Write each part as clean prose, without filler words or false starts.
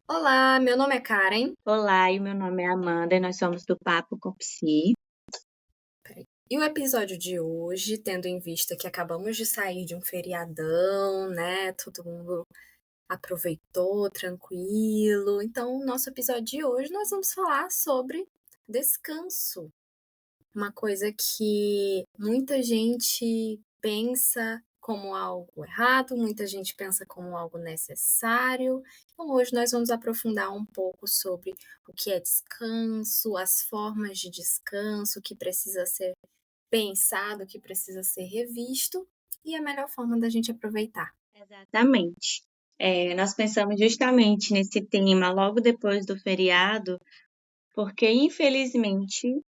Olá, meu nome é Karen. Olá, e meu nome é Amanda e nós somos do Papo com Psi. E o episódio de hoje, tendo em vista que acabamos de sair de um feriadão, né? Todo mundo aproveitou, tranquilo. Então, o nosso episódio de hoje nós vamos falar sobre descanso. Uma coisa que muita gente pensa como algo errado, muita gente pensa como algo necessário. Então, hoje nós vamos aprofundar um pouco sobre o que é descanso, as formas de descanso, o que precisa ser pensado, o que precisa ser revisto e a melhor forma da gente aproveitar. Exatamente. Nós pensamos justamente nesse tema logo depois do feriado, porque infelizmente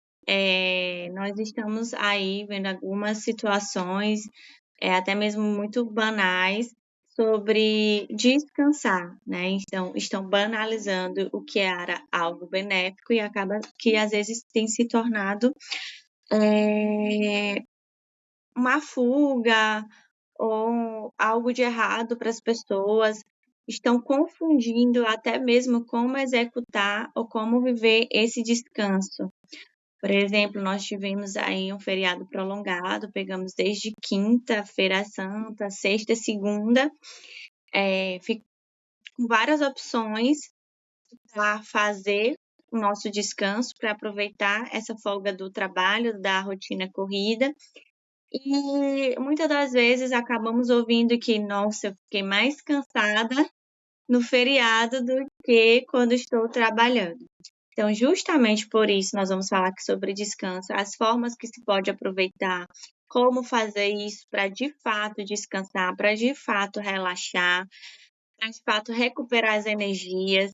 nós estamos aí vendo algumas situações, até mesmo muito banais, sobre descansar, né? Então, estão banalizando o que era algo benéfico e acaba que às vezes tem se tornado é, uma fuga ou algo de errado para as pessoas, estão confundindo até mesmo como executar ou como viver esse descanso. Por exemplo, nós tivemos aí um feriado prolongado, pegamos desde quinta-feira santa, sexta, segunda, com várias opções para fazer o nosso descanso, para aproveitar essa folga do trabalho, da rotina corrida. E muitas das vezes acabamos ouvindo que, nossa, eu fiquei mais cansada no feriado do que quando estou trabalhando. Então, justamente por isso, nós vamos falar aqui sobre descanso, as formas que se pode aproveitar, como fazer isso para de fato descansar, para de fato relaxar, para de fato recuperar as energias.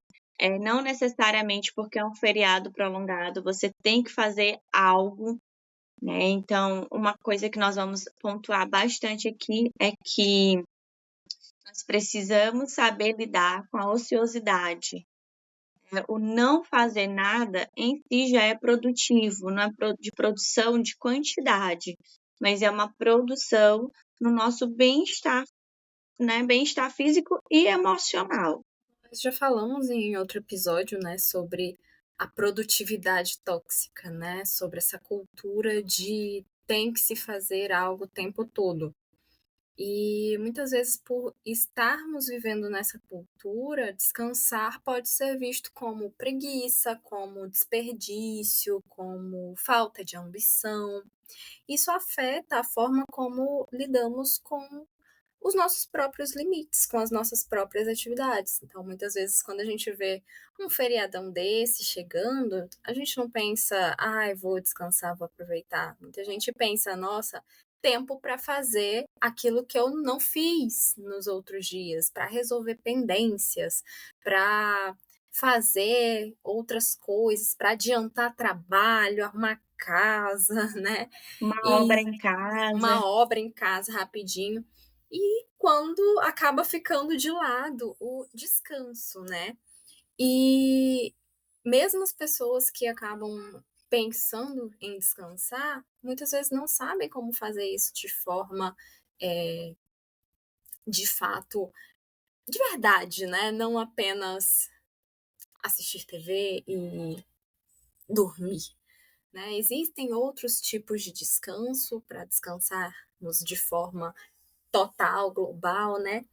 Não necessariamente porque é um feriado prolongado, você tem que fazer algo, né? Então, uma coisa que nós vamos pontuar bastante aqui é que nós precisamos saber lidar com a ociosidade. O não fazer nada em si já é produtivo, não é de produção de quantidade, mas é uma produção no nosso bem-estar, né? Bem-estar físico e emocional. Nós já falamos em outro episódio, né, sobre a produtividade tóxica, né, sobre essa cultura de tem que se fazer algo o tempo todo. E muitas vezes, por estarmos vivendo nessa cultura, descansar pode ser visto como preguiça, como desperdício, como falta de ambição. Isso afeta a forma como lidamos com os nossos próprios limites, com as nossas próprias atividades. Então, muitas vezes, quando a gente vê um feriadão desse chegando, a gente não pensa, ai, vou descansar, vou aproveitar. Muita gente pensa, nossa, tempo para fazer aquilo que eu não fiz nos outros dias, para resolver pendências, para fazer outras coisas, para adiantar trabalho, arrumar casa, né? Uma obra E em casa. uma obra em casa rapidinho. E quando acaba ficando de lado o descanso, né? E mesmo as pessoas que acabam pensando em descansar, muitas vezes não sabem como fazer isso de forma, eh, de fato, de verdade, né? Não apenas assistir TV e dormir, né? Existem outros tipos de descanso para descansarmos de forma total, global, né?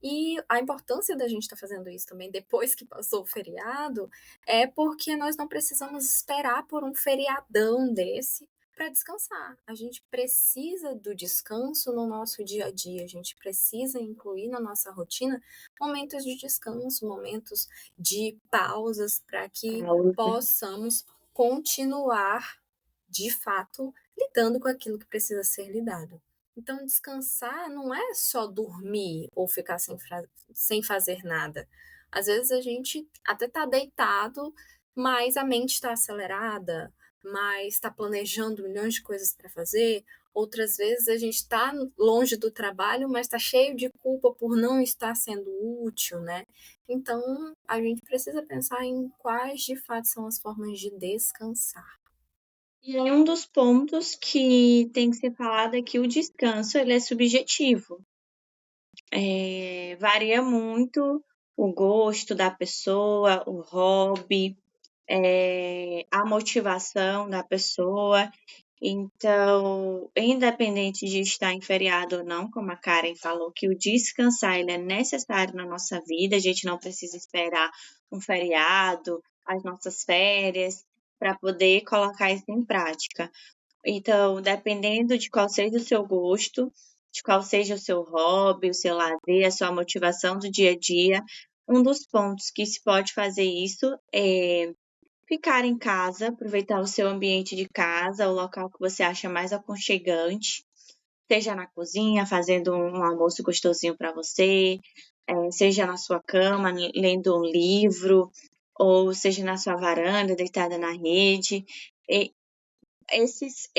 E a importância da gente estar fazendo isso também depois que passou o feriado é porque nós não precisamos esperar por um feriadão desse para descansar. A gente precisa do descanso no nosso dia a dia, a gente precisa incluir na nossa rotina momentos de descanso, momentos de pausas para que Pausa. possamos continuar de fato lidando com aquilo que precisa ser lidado. Então, descansar não é só dormir ou ficar sem fazer nada. Às vezes a gente até está deitado, mas a mente está acelerada, mas está planejando milhões de coisas para fazer. Outras vezes a gente está longe do trabalho, mas está cheio de culpa por não estar sendo útil, né? Então, a gente precisa pensar em quais de fato são as formas de descansar. E aí um dos pontos que tem que ser falado é que o descanso ele é subjetivo. Varia muito o gosto da pessoa, o hobby, a motivação da pessoa. Então, independente de estar em feriado ou não, como a Karen falou, que o descansar ele é necessário na nossa vida, a gente não precisa esperar um feriado, as nossas férias, para poder colocar isso em prática. Então, dependendo de qual seja o seu gosto, de qual seja o seu hobby, o seu lazer, a sua motivação do dia a dia, um dos pontos que se pode fazer isso é ficar em casa, aproveitar o seu ambiente de casa, o local que você acha mais aconchegante, seja na cozinha, fazendo um almoço gostosinho para você, seja na sua cama, lendo um livro, ou seja na sua varanda, deitada na rede. E esses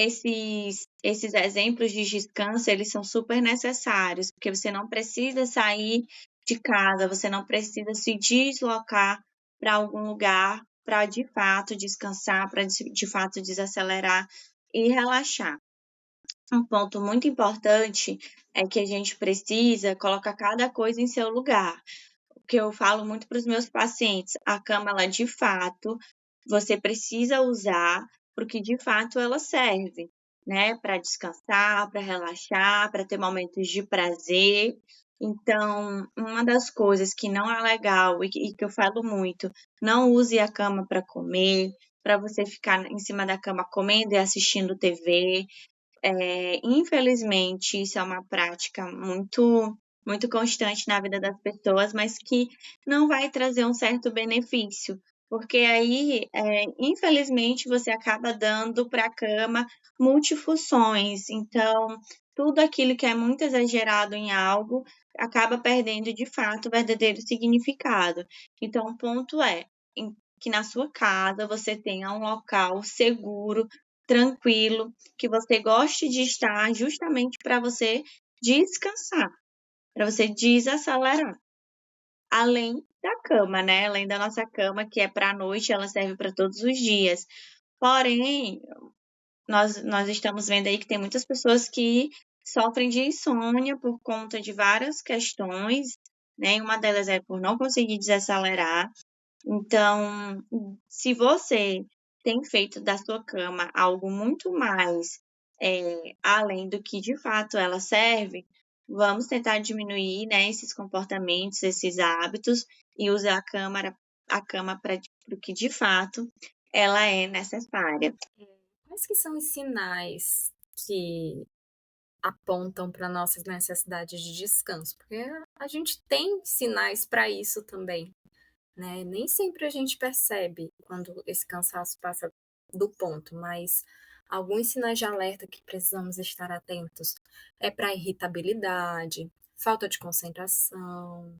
exemplos de descanso, eles são super necessários, porque você não precisa sair de casa, você não precisa se deslocar para algum lugar para de fato descansar, para de fato desacelerar e relaxar. Um ponto muito importante é que a gente precisa colocar cada coisa em seu lugar. O que eu falo muito para os meus pacientes, a cama, ela de fato, você precisa usar para o que de fato ela serve, né? Para descansar, para relaxar, para ter momentos de prazer. Então, uma das coisas que não é legal e que eu falo muito, não use a cama para comer, para você ficar em cima da cama comendo e assistindo TV. Infelizmente, isso é uma prática muito constante na vida das pessoas, mas que não vai trazer um certo benefício, porque aí, infelizmente, você acaba dando para a cama multifunções. Então, tudo aquilo que é muito exagerado em algo acaba perdendo de fato o verdadeiro significado. Então, o ponto é que na sua casa você tenha um local seguro, tranquilo, que você goste de estar justamente para você descansar, para você desacelerar. Além da cama, né? Além da nossa cama, que é para a noite, ela serve para todos os dias. Porém, nós estamos vendo aí que tem muitas pessoas que sofrem de insônia por conta de várias questões, né? Uma delas é por não conseguir desacelerar. Então, se você tem feito da sua cama algo muito mais além do que de fato ela serve, vamos tentar diminuir, né, esses comportamentos, esses hábitos e usar a cama para o que de fato ela é necessária. Quais que são os sinais que apontam para nossas necessidades de descanso? Porque a gente tem sinais para isso também, né? Nem sempre a gente percebe quando esse cansaço passa do ponto, mas alguns sinais de alerta que precisamos estar atentos é para irritabilidade, falta de concentração,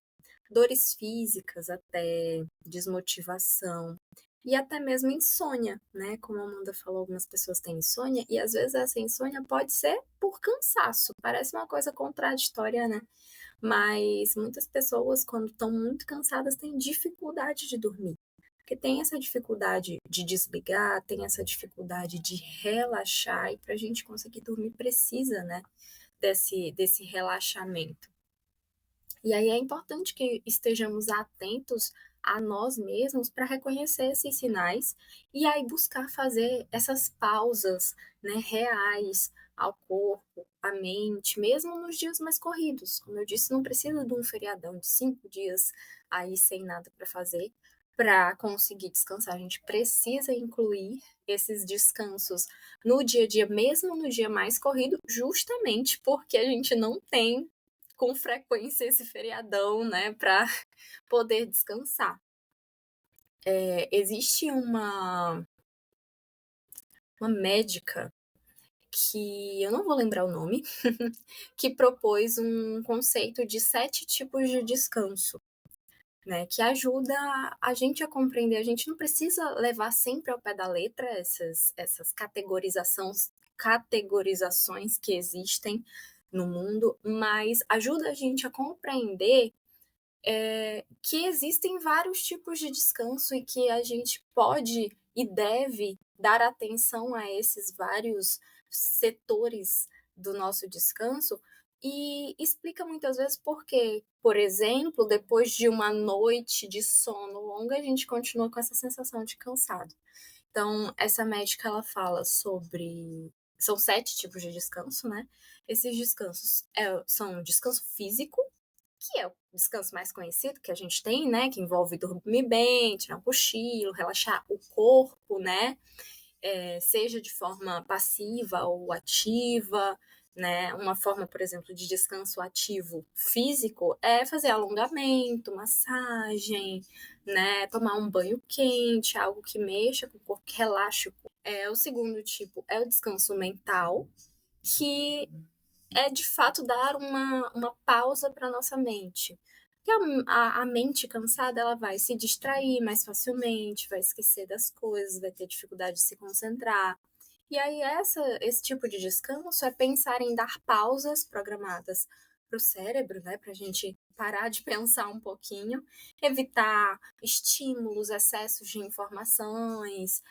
dores físicas até, desmotivação e até mesmo insônia, né? Como a Amanda falou, algumas pessoas têm insônia e às vezes essa insônia pode ser por cansaço. Parece uma coisa contraditória, né? Mas muitas pessoas, quando estão muito cansadas, têm dificuldade de dormir. Porque tem essa dificuldade de desligar, tem essa dificuldade de relaxar, e para a gente conseguir dormir precisa, né, desse relaxamento. E aí é importante que estejamos atentos a nós mesmos para reconhecer esses sinais e aí buscar fazer essas pausas, né, reais ao corpo, à mente, mesmo nos dias mais corridos. Como eu disse, não precisa de um feriadão de 5 dias aí sem nada para fazer para conseguir descansar. A gente precisa incluir esses descansos no dia a dia, mesmo no dia mais corrido, justamente porque a gente não tem com frequência esse feriadão, né, para poder descansar. Existe uma médica que eu não vou lembrar o nome, que propôs um conceito de 7 tipos de descanso, né, que ajuda a gente a compreender. A gente não precisa levar sempre ao pé da letra essas categorizações que existem no mundo, mas ajuda a gente a compreender que existem vários tipos de descanso e que a gente pode e deve dar atenção a esses vários setores do nosso descanso e explica muitas vezes por quê. Por exemplo, depois de uma noite de sono longa, a gente continua com essa sensação de cansado. Então, essa médica ela fala sobre. São 7 tipos de descanso, né? Esses descansos são descanso físico, que é o descanso mais conhecido que a gente tem, né? Que envolve dormir bem, tirar um cochilo, relaxar o corpo, né? Seja de forma passiva ou ativa, né? Uma forma, por exemplo, de descanso ativo físico é fazer alongamento, massagem, né? Tomar um banho quente, algo que mexa com o corpo, que relaxe o corpo. O segundo tipo é o descanso mental, que é de fato dar uma pausa para nossa mente. Porque a mente cansada ela vai se distrair mais facilmente, vai esquecer das coisas, vai ter dificuldade de se concentrar. E aí esse tipo de descanso é pensar em dar pausas programadas para o cérebro, né, para a gente parar de pensar um pouquinho, evitar estímulos, excessos de informações,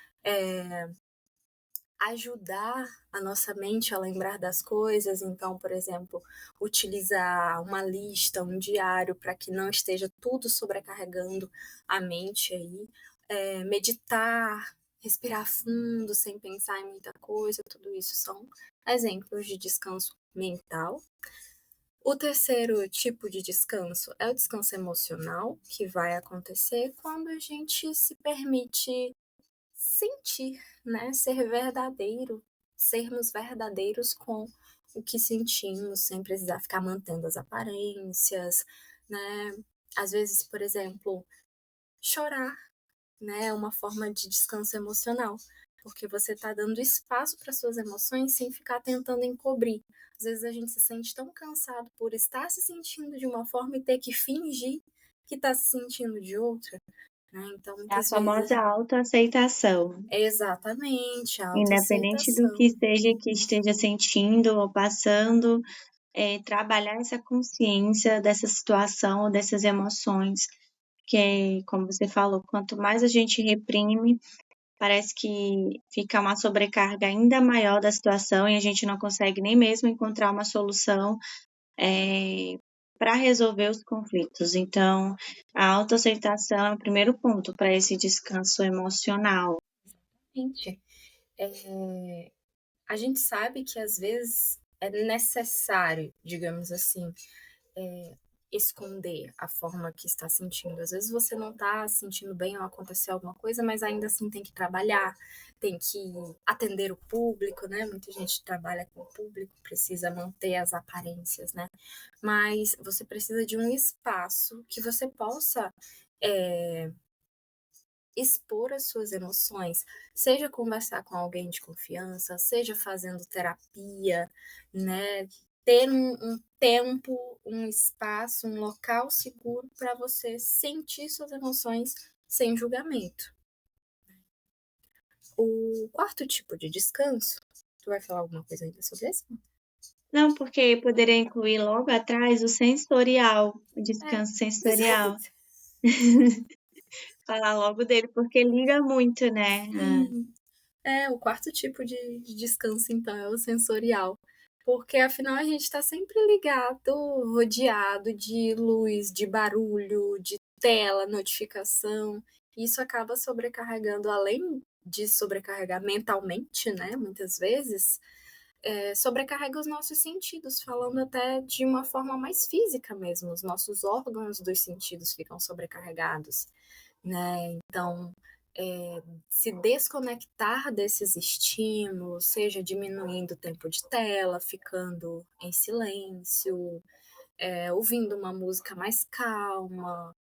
ajudar a nossa mente a lembrar das coisas. Então, por exemplo, utilizar uma lista, um diário, para que não esteja tudo sobrecarregando a mente aí. Meditar, respirar fundo, sem pensar em muita coisa, tudo isso são exemplos de descanso mental. O terceiro tipo de descanso é o descanso emocional, que vai acontecer quando a gente se permite sentir, né? Ser verdadeiro, sermos verdadeiros com o que sentimos, sem precisar ficar mantendo as aparências, né? Às vezes, por exemplo, chorar, né? É uma forma de descanso emocional, porque você está dando espaço para suas emoções sem ficar tentando encobrir. Às vezes a gente se sente tão cansado por estar se sentindo de uma forma e ter que fingir que está se sentindo de outra, né? Então, É a muitas vezes famosa autoaceitação. exatamente, a Independente do autoaceitação. que esteja sentindo ou passando, trabalhar essa consciência dessa situação, dessas emoções, que, como você falou, quanto mais a gente reprime, parece que fica uma sobrecarga ainda maior da situação e a gente não consegue nem mesmo encontrar uma solução para resolver os conflitos. Então, a autoaceitação é o primeiro ponto para esse descanso emocional. Gente, a gente sabe que às vezes é necessário, digamos assim, é, esconder a forma que está sentindo. Às vezes você não está se sentindo bem ou aconteceu alguma coisa, mas ainda assim tem que trabalhar, tem que atender o público, né? Muita gente trabalha com o público, precisa manter as aparências, né? Mas você precisa de um espaço que você possa expor as suas emoções, seja conversar com alguém de confiança, seja fazendo terapia, né? Ter um tempo, um espaço, um local seguro para você sentir suas emoções sem julgamento. O quarto tipo de descanso, tu vai falar alguma coisa ainda sobre isso? Não, porque poderia incluir logo atrás o sensorial, o É, descanso sensorial. exato. Falar logo dele, porque liga muito, né? O quarto tipo de descanso, então, é o sensorial. Porque afinal a gente está sempre ligado, rodeado de luz, de barulho, de tela, notificação. E isso acaba sobrecarregando, além de sobrecarregar mentalmente, né? Muitas vezes, sobrecarrega os nossos sentidos, falando até de uma forma mais física mesmo. Os nossos órgãos dos sentidos ficam sobrecarregados, né? Então, se desconectar desses estímulos, seja diminuindo o tempo de tela, ficando em silêncio, ouvindo uma música mais calma,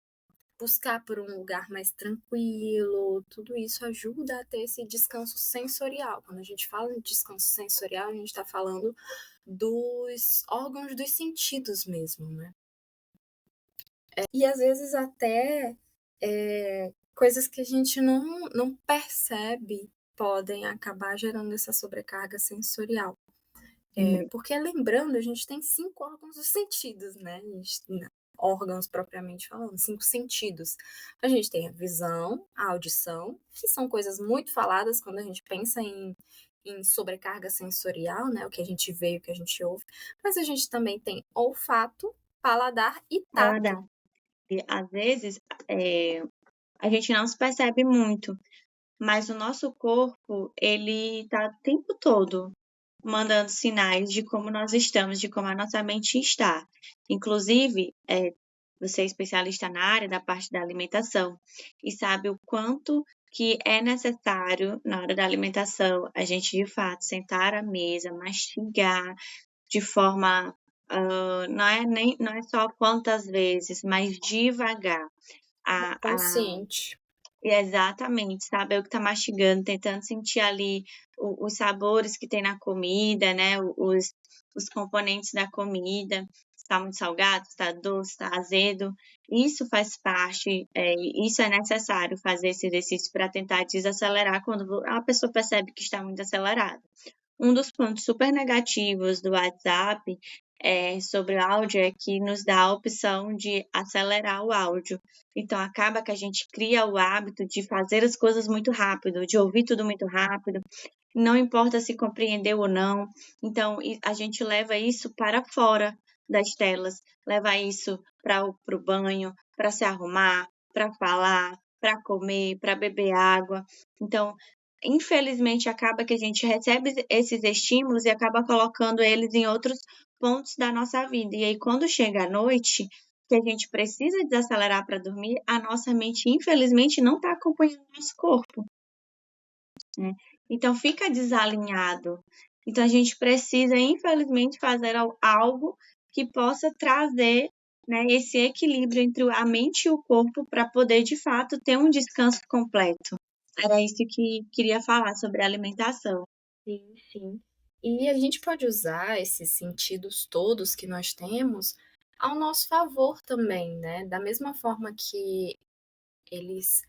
buscar por um lugar mais tranquilo, tudo isso ajuda a ter esse descanso sensorial. Quando a gente fala em descanso sensorial, a gente está falando dos órgãos dos sentidos mesmo, né? E às vezes até coisas que a gente não percebe podem acabar gerando essa sobrecarga sensorial. Porque lembrando, a gente tem 5 órgãos dos sentidos, né? Órgãos propriamente falando, 5 sentidos. A gente tem a visão, a audição, que são coisas muito faladas quando a gente pensa em sobrecarga sensorial, né, o que a gente vê e o que a gente ouve, mas a gente também tem olfato, paladar e tato. paladar. E às vezes, a gente não se percebe muito, mas o nosso corpo, ele tá o tempo todo mandando sinais de como nós estamos, de como a nossa mente está. Inclusive, você é especialista na área da parte da alimentação e sabe o quanto que é necessário, na hora da alimentação, a gente de fato sentar à mesa, mastigar de forma, não é só quantas vezes, mas devagar. A Consciente. Exatamente, saber o que tá mastigando, tentando sentir ali os sabores que tem na comida, né, os componentes da comida, se tá muito salgado, se tá doce, se tá azedo. Isso faz parte, isso é necessário fazer esse exercício para tentar desacelerar quando a pessoa percebe que está muito acelerada. Um dos pontos super negativos do WhatsApp, sobre o áudio é que nos dá a opção de acelerar o áudio. Então acaba que a gente cria o hábito de fazer as coisas muito rápido, de ouvir tudo muito rápido, não importa se compreendeu ou não. Então a gente leva isso para fora das telas, leva isso para o banho, para se arrumar, para falar, para comer, para beber água. Então, infelizmente, acaba que a gente recebe esses estímulos e acaba colocando eles em outros pontos da nossa vida. E aí, quando chega a noite, que a gente precisa desacelerar para dormir, a nossa mente, infelizmente, não está acompanhando o nosso corpo, né? Então, fica desalinhado. Então, a gente precisa, infelizmente, fazer algo que possa trazer, né, esse equilíbrio entre a mente e o corpo para poder, de fato, ter um descanso completo. Era isso que queria falar sobre a alimentação. Sim, sim. E a gente pode usar esses sentidos todos que nós temos ao nosso favor também, né? Da mesma forma que eles,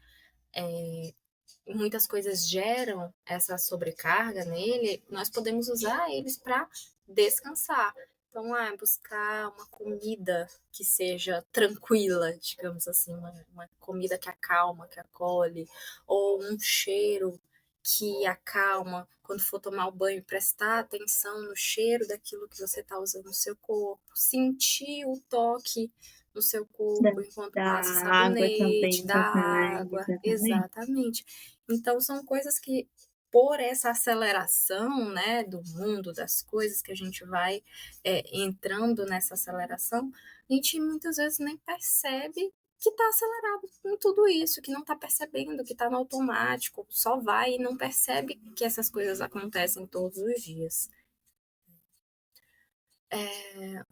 muitas coisas geram essa sobrecarga nele, nós podemos usar eles para descansar. Então, buscar uma comida que seja tranquila, digamos assim, uma comida que acalma, que acolhe, ou um cheiro que acalma. Quando for tomar o banho, prestar atenção no cheiro daquilo que você está usando no seu corpo, sentir o toque no seu Da, corpo enquanto da passa água também, sabonete, da importante, água, exatamente. exatamente. Então são coisas que, por essa aceleração, né, do mundo, das coisas que a gente vai entrando nessa aceleração, a gente muitas vezes nem percebe que está acelerado com tudo isso, que não está percebendo, que está no automático, só vai e não percebe que essas coisas acontecem todos os dias.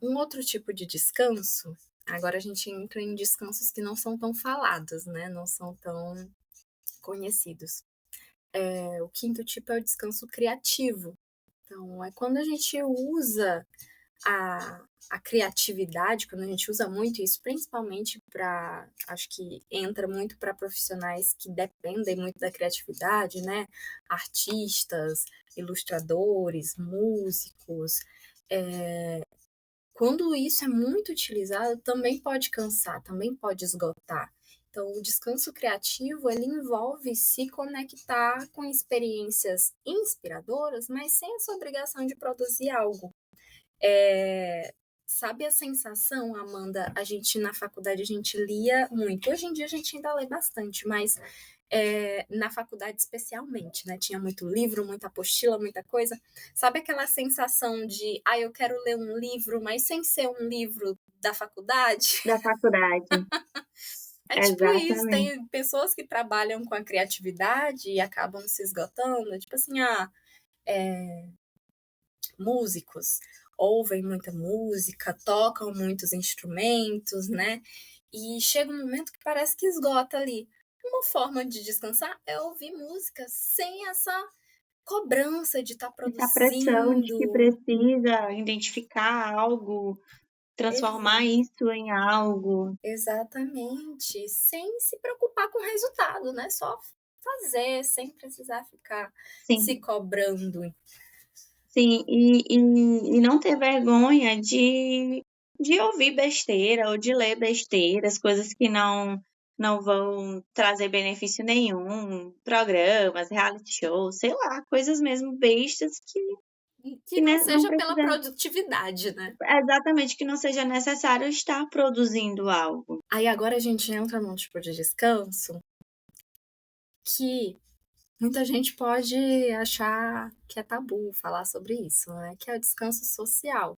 Um outro tipo de descanso, agora a gente entra em descansos que não são tão falados, né? Não são tão conhecidos. O quinto tipo é o descanso criativo. Então, é quando a gente usa a criatividade, quando a gente usa muito isso, principalmente para, acho que entra muito para profissionais que dependem muito da criatividade, né? Artistas, ilustradores, músicos. Quando isso é muito utilizado, também pode cansar, também pode esgotar. Então, o descanso criativo, ele envolve se conectar com experiências inspiradoras, mas sem essa obrigação de produzir algo. Sabe a sensação, Amanda? A gente na faculdade a gente lia muito. Hoje em dia a gente ainda lê bastante, mas na faculdade especialmente, né? Tinha muito livro, muita apostila, muita coisa. Sabe aquela sensação de, eu quero ler um livro, mas sem ser um livro da faculdade? Da faculdade, É tipo isso, exatamente. tem pessoas que trabalham com a criatividade e acabam se esgotando, tipo assim, músicos ouvem muita música, tocam muitos instrumentos, né? E chega um momento que parece que esgota ali. Uma forma de descansar é ouvir música sem essa cobrança de estar Essa pressão de que produzindo. precisa identificar algo, transformar Exato, isso em algo. exatamente. Sem se preocupar com o resultado, né? Só fazer, sem precisar ficar se Sim, cobrando. sim, e não ter vergonha de ouvir besteira ou de ler besteiras, coisas que não vão trazer benefício nenhum, programas, reality shows, sei lá, coisas mesmo bestas Que não né, não seja pela precisa produtividade, né. exatamente, que não seja necessário estar produzindo algo. Aí agora a gente entra num tipo de descanso que muita gente pode achar que é tabu falar sobre isso, né, que é o descanso social.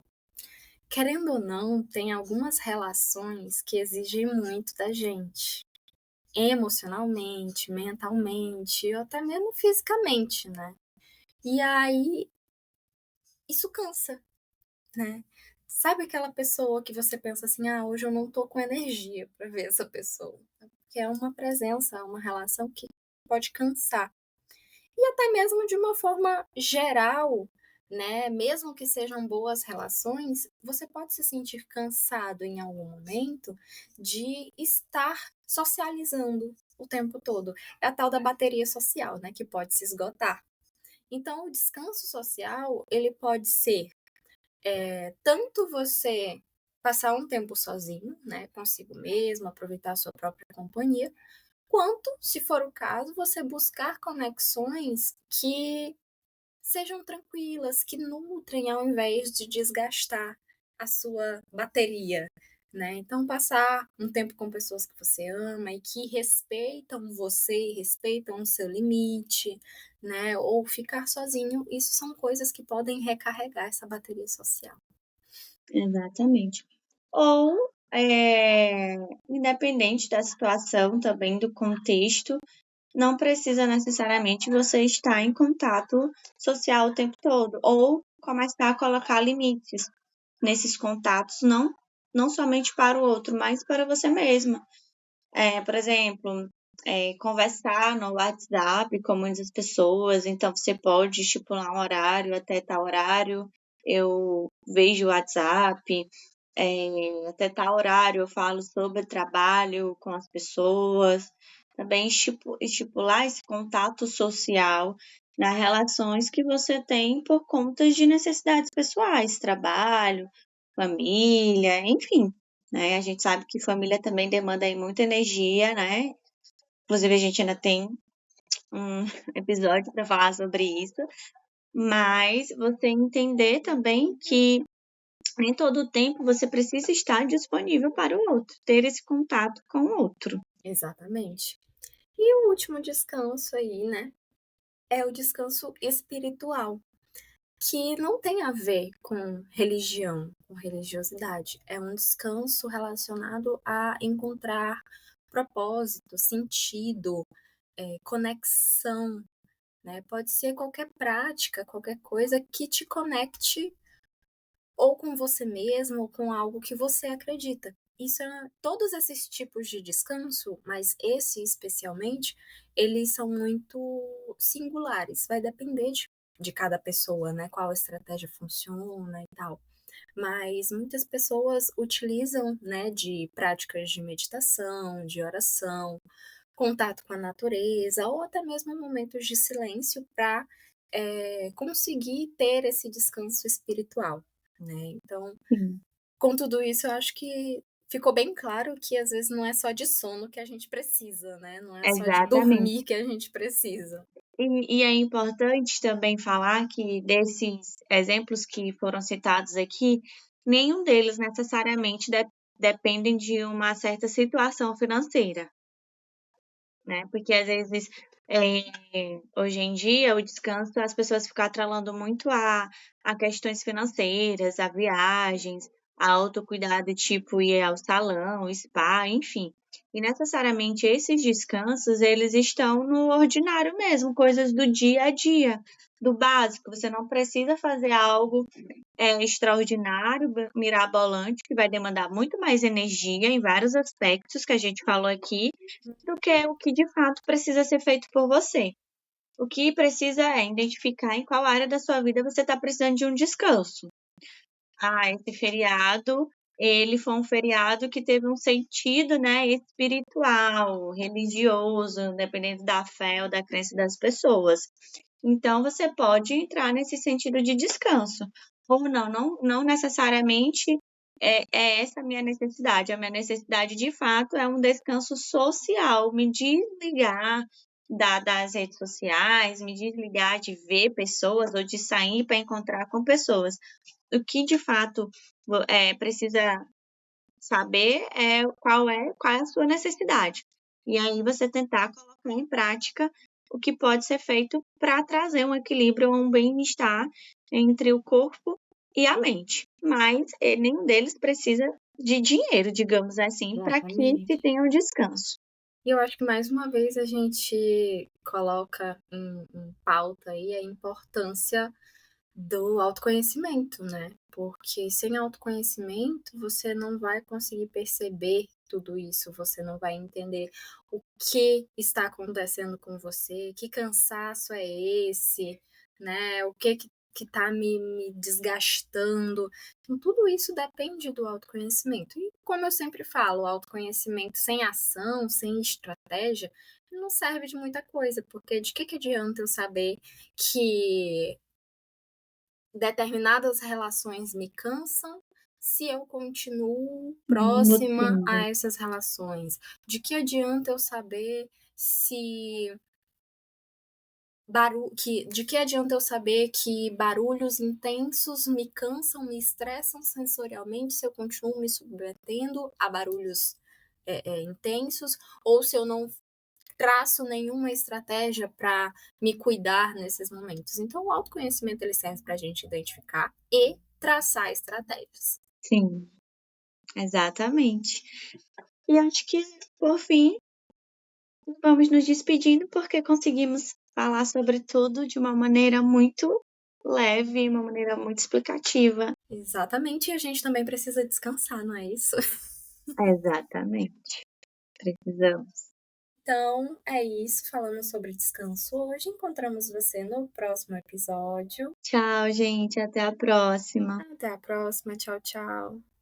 Querendo ou não, tem algumas relações que exigem muito da gente, emocionalmente, mentalmente ou até mesmo fisicamente, né. E aí, isso cansa, né. Sabe aquela pessoa que você pensa assim: "Ah, hoje eu não tô com energia para ver essa pessoa", que é uma presença, uma relação que pode cansar. E até mesmo de uma forma geral, né, mesmo que sejam boas relações, você pode se sentir cansado em algum momento de estar socializando o tempo todo. É a tal da bateria social, né, que pode se esgotar. Então o descanso social, ele pode ser, tanto você passar um tempo sozinho, né, consigo mesmo, aproveitar a sua própria companhia, quanto, se for o caso, você buscar conexões que sejam tranquilas, que nutrem ao invés de desgastar a sua bateria, né. Então passar um tempo com pessoas que você ama e que respeitam você e respeitam o seu limite, né, ou ficar sozinho, isso são coisas que podem recarregar essa bateria social. Exatamente. Ou, independente da situação também, do contexto, não precisa necessariamente você estar em contato social o tempo todo, ou começar a colocar limites nesses contatos, não somente para o outro, mas para você mesma. Por exemplo, conversar no WhatsApp com muitas pessoas, então você pode estipular um horário, até tal horário eu vejo o WhatsApp, até tal horário eu falo sobre trabalho com as pessoas. Também estipular esse contato social nas relações que você tem por conta de necessidades pessoais, trabalho, família, enfim, né? A gente sabe que família também demanda aí muita energia, né? Inclusive, a gente ainda tem um episódio para falar sobre isso, mas você entender também que nem todo o tempo você precisa estar disponível para o outro, ter esse contato com o outro. Exatamente. E o último descanso aí, né, é o descanso espiritual, que não tem a ver com religião, com religiosidade. É um descanso relacionado a encontrar propósito, sentido, conexão, né? Pode ser qualquer prática, qualquer coisa que te conecte ou com você mesmo ou com algo que você acredita. Todos esses tipos de descanso, mas esse especialmente, eles são muito singulares. Vai depender de cada pessoa, né? Qual estratégia funciona e tal. Mas muitas pessoas utilizam, né, de práticas de meditação, de oração, contato com a natureza ou até mesmo momentos de silêncio para conseguir ter esse descanso espiritual, né. Então, Sim, com tudo isso, eu acho que ficou bem claro que às vezes não é só de sono que a gente precisa, né, não é só de exatamente. dormir que a gente precisa. E é importante também falar que desses exemplos que foram citados aqui, nenhum deles necessariamente dependem de uma certa situação financeira, né? Porque às vezes, hoje em dia, o descanso, as pessoas ficam atrelando muito a questões financeiras, a viagens, a autocuidado, tipo ir ao salão, spa, enfim. E necessariamente esses descansos, eles estão no ordinário mesmo, coisas do dia a dia, do básico. Você não precisa fazer algo extraordinário, mirabolante, que vai demandar muito mais energia em vários aspectos que a gente falou aqui, do que o que de fato precisa ser feito por você. O que precisa é identificar em qual área da sua vida você está precisando de um descanso. Ah, esse feriado, ele foi um feriado que teve um sentido, né, espiritual, religioso, dependendo da fé ou da crença das pessoas. Então, você pode entrar nesse sentido de descanso. Ou não necessariamente é essa a minha necessidade. A minha necessidade, de fato, é um descanso social, me desligar das redes sociais, me desligar de ver pessoas ou de sair para encontrar com pessoas. O que de fato precisa saber qual é a sua necessidade. E aí você tentar colocar em prática o que pode ser feito para trazer um equilíbrio, um bem-estar entre o corpo e a mente. Mas nenhum deles precisa de dinheiro, digamos assim, para que se Exatamente. tenha um descanso. E eu acho que mais uma vez a gente coloca em pauta aí a importância do autoconhecimento, né? Porque sem autoconhecimento você não vai conseguir perceber tudo isso, você não vai entender o que está acontecendo com você, que cansaço é esse, né? O que tá me desgastando. Então, tudo isso depende do autoconhecimento. E como eu sempre falo, o autoconhecimento sem ação, sem estratégia, não serve de muita coisa, porque de que adianta eu saber que determinadas relações me cansam se eu continuo próxima Nutrindo. a essas relações? De que adianta eu saber se de que adianta eu saber que barulhos intensos me cansam, me estressam sensorialmente se eu continuo me submetendo a barulhos intensos, ou se eu não traço nenhuma estratégia para me cuidar nesses momentos. Então, o autoconhecimento ele serve para a gente identificar e traçar estratégias. Sim, exatamente. E acho que, por fim, vamos nos despedindo, porque conseguimos falar sobre tudo de uma maneira muito leve, uma maneira muito explicativa. Exatamente, e a gente também precisa descansar, não é isso? Exatamente, precisamos. Então, é isso, falando sobre descanso hoje. Encontramos você no próximo episódio. Tchau, gente, até a próxima. Até a próxima. Tchau, tchau.